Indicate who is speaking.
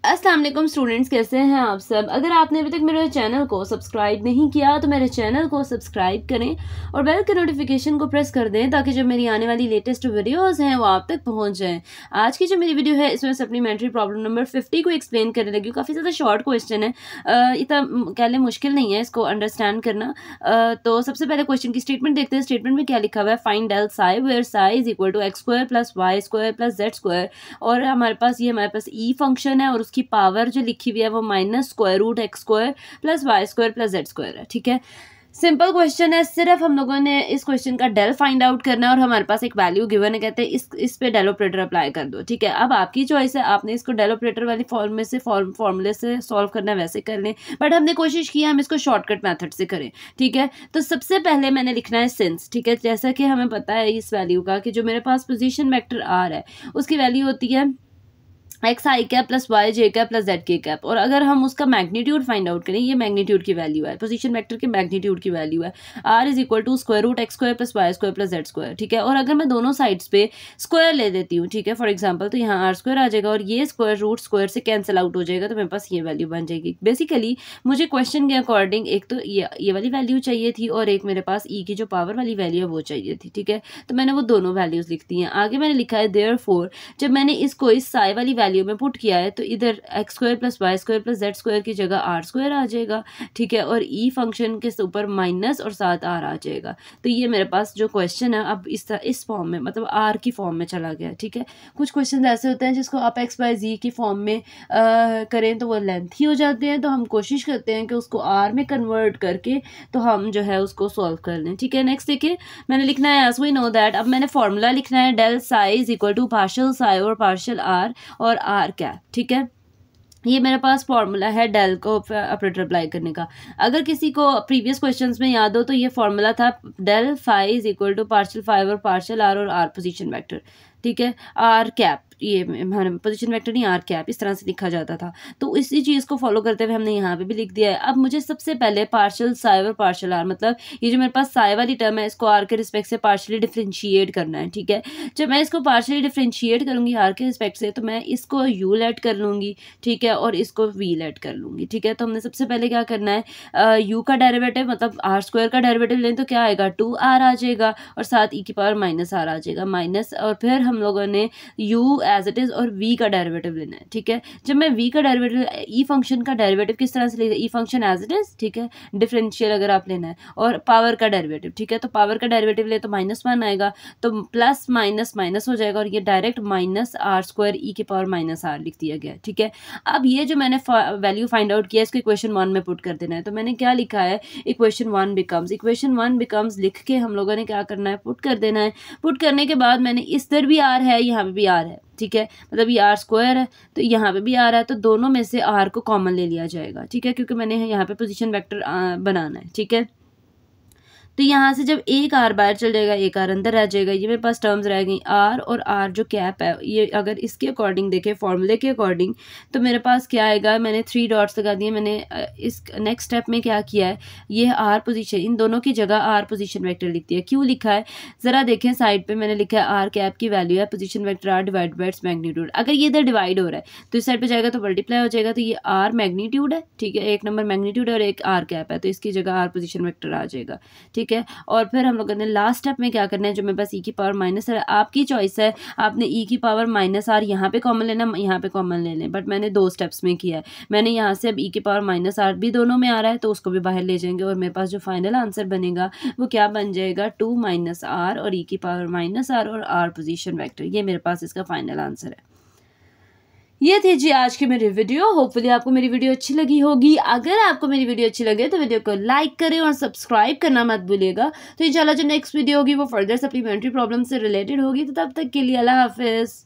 Speaker 1: अस्सलाम वालेकुम स्टूडेंट्स, कैसे हैं आप सब। अगर आपने अभी तक मेरे चैनल को सब्सक्राइब नहीं किया तो मेरे चैनल को सब्सक्राइब करें और बेल के नोटिफिकेशन को प्रेस कर दें ताकि जब मेरी आने वाली लेटेस्ट वीडियोस हैं वो आप तक पहुंच जाएं। आज की जो मेरी वीडियो है इसमें सप्लीमेंट्री प्रॉब्लम नंबर 50 को एक्सप्लेन करने लगी हूँ। काफ़ी ज़्यादा शॉर्ट क्वेश्चन है, इतना कह लें मुश्किल नहीं है इसको अंडरस्टैंड करना। तो सबसे पहले क्वेश्चन की स्टेटमेंट देखते हैं। स्टेटमेंट में क्या लिखा हुआ है, find del psi where psi is equal to x square plus y square plus z square. और हमारे पास ई फंक्शन है और उसकी पावर जो लिखी हुई है वो minus square root x square plus y square plus z square है। ठीक है, सिंपल क्वेश्चन है। सिर्फ हम लोगों ने इस क्वेश्चन का डेल फाइंड आउट करना है और हमारे पास एक वैल्यू गिवन है, कहते हैं इस पे डेल ऑपरेटर अप्लाई कर दो। ठीक है, अब आपकी चॉइस है, आपने इसको डेल ऑपरेटर वाली फॉर्मूले से सॉल्व करना है वैसे कर लें, बट हमने कोशिश की हम इसको शॉर्टकट मेथड से करें। ठीक है, तो सबसे पहले मैंने लिखना है सिंस। ठीक है, जैसा कि हमें पता है इस वैल्यू का कि जो मेरे पास पोजीशन वेक्टर आर है उसकी वैल्यू होती है एक्स आई कैप प्लस वाई जे कैप प्लस जेड के कैप। और अगर हम उसका मैग्नीट्यूड फाइंड आउट करें, ये मैग्नीट्यूड की वैल्यू है, पोजीशन वेक्टर के मैग्नीट्यूड की वैल्यू है, r is equal to square root x square plus y square plus z square. ठीक है, और अगर मैं दोनों साइड्स पे स्क्वायर ले देती हूँ, ठीक है, फॉर एग्जाम्पल, तो यहाँ आर स्क्वायर आ जाएगा और ये स्क्वायर रूट स्क्वायर से कैंसिल आउट हो जाएगा, तो मेरे पास ये वैल्यू बन जाएगी। बेसिकली मुझे क्वेश्चन के अकॉर्डिंग एक तो ये वाली वैल्यू चाहिए थी और एक मेरे पास ई की जो पावर वाली वैल्यू है वो चाहिए थी। ठीक है, तो मैंने वो दोनों वैल्यूज लिख दी हैं। आगे मैंने लिखा है देयरफॉर, जब मैंने इसको इस साई वाली वैल्यू में पुट किया है तो इधर x square plus y square plus z square की जगह आर स्क्वायर आ जाएगा। ठीक है, और ई फंक्शन के ऊपर माइनस और साथ आर आ जाएगा। तो ये मेरे पास जो क्वेश्चन है अब इस फॉर्म में, मतलब आर की फॉर्म में चला गया। ठीक है, कुछ क्वेश्चन ऐसे होते हैं जिसको आप एक्स बाई जी की फॉर्म में करें तो वो लेंथी हो जाते हैं, तो हम कोशिश करते हैं कि उसको आर में कन्वर्ट करके तो हम जो है उसको सॉल्व कर लें। ठीक है, नेक्स्ट देखिए, मैंने लिखना है एज वी नो दैट। अब मैंने फॉर्मूला लिखना है del psi is equal to partial psi और पार्शियल आर और आर कैप। ठीक है, ये मेरे पास फॉर्मूला है डेल को ऑपरेटर अप्लाई करने का। अगर किसी को प्रीवियस क्वेश्चंस में याद हो तो ये फॉर्मूला था del phi is equal to partial phi और पार्शियल आर और आर पोजीशन वेक्टर। ठीक है, आर कैप, ये हमारे पोजीशन वेक्टर नहीं आर कैप, इस तरह से लिखा जाता था। तो इसी चीज़ को फॉलो करते हुए हमने यहाँ पे भी लिख दिया है। अब मुझे सबसे पहले पार्शियल साई और पार्शियल आर, मतलब ये जो मेरे पास साई वाली टर्म है इसको आर के रिस्पेक्ट से पार्शियली डिफ्रेंशिएट करना है। ठीक है, जब मैं इसको पार्शियली डिफ्रेंशिएट करूँगी आर के रिस्पेक्ट से तो मैं इसको यू लेट कर लूँगी। ठीक है, और इसको वी लेट कर लूँगी। ठीक है, तो हमने सबसे पहले क्या करना है, यू का डेरिवेटिव मतलब आर स्क्वायर का डेरिवेटिव लें तो क्या आएगा, 2r आ जाएगा और साथ ई की पावर माइनस आर आ जाएगा माइनस, और फिर हम लोगों ने u एज इट इज और v का डेरिवेटिव लेना है। ठीक है, जब मैं v का डेरिवेटिव, ई फंक्शन का डेरिवेटिव किस तरह से लेगा, ई फंक्शन एज इट इज, ठीक है, डिफरेंशियल अगर आप लेना है, और पावर का डेरिवेटिव। ठीक है, तो पावर का डेरिवेटिव ले तो -1 आएगा, तो प्लस माइनस माइनस हो जाएगा और ये डायरेक्ट माइनस आर स्क्वायर ई की पावर माइनस आर लिख दिया गया। ठीक है, अब ये जो मैंने वैल्यू फाइंड आउट किया इसको इक्वेशन 1 में पुट कर देना है। तो मैंने क्या लिखा है, इक्वेशन 1 बिकम्स लिख के हम लोगों ने क्या करना है, पुट कर देना है। पुट करने के बाद मैंने इधर भी आर है, यहाँ पे भी आर है। ठीक है, मतलब ये आर स्क्वायर है तो यहाँ पे भी आर है, तो दोनों में से आर को कॉमन ले लिया जाएगा। ठीक है, क्योंकि मैंने यहाँ पे पोजीशन वेक्टर बनाना है। ठीक है, तो यहाँ से जब एक आर बाहर चल जाएगा एक आर अंदर रह जाएगा, ये मेरे पास टर्म्स रह गई। आर और आर जो कैप है ये अगर इसके अकॉर्डिंग देखें फॉर्मूले के अकॉर्डिंग तो मेरे पास क्या आएगा, मैंने 3 डॉट्स लगा दिए। मैंने इस नेक्स्ट स्टेप में क्या किया है, ये आर पोजीशन, इन दोनों की जगह आर पोजीशन वेक्टर लिख दिया। क्यों लिखा है ज़रा देखें, साइड पर मैंने लिखा है आर कैप की वैल्यू है position vector r divide by its magnitude. अगर ये इधर डिवाइड हो रहा है तो इस साइड पर जाएगा तो मल्टीप्लाई हो जाएगा, तो ये आर मैग्नीट्यूड है। ठीक है, एक नंबर मैग्नीट्यूड है और एक आर कैप है, तो इसकी जगह आर पोजीशन वेक्टर आ जाएगा। ठीक है, और फिर हम लोगों ने लास्ट स्टेप में क्या करना है, जो मेरे पास ई की पावर माइनस आर, आपकी चॉइस है, आपने ई की पावर माइनस आर यहाँ पे कॉमन लेना, यहाँ पे कॉमन ले लें, बट मैंने 2 स्टेप्स में किया है। मैंने यहाँ से अब ई की पावर माइनस आर भी दोनों में आ रहा है तो उसको भी बाहर ले जाएंगे और मेरे पास जो फाइनल आंसर बनेगा वो क्या बन जाएगा, 2 माइनस आर और ई की पावर माइनस आर और आर पोजीशन वेक्टर। ये मेरे पास इसका फाइनल आंसर है। ये थी जी आज की मेरी वीडियो। होपफुली आपको मेरी वीडियो अच्छी लगी होगी। अगर आपको मेरी वीडियो अच्छी लगे तो वीडियो को लाइक करें और सब्सक्राइब करना मत भूलिएगा। तो इंशाल्लाह जो नेक्स्ट वीडियो होगी वो फर्दर सप्लीमेंट्री प्रॉब्लम से रिलेटेड होगी। तो तब तक के लिए अल्लाह हाफिज़।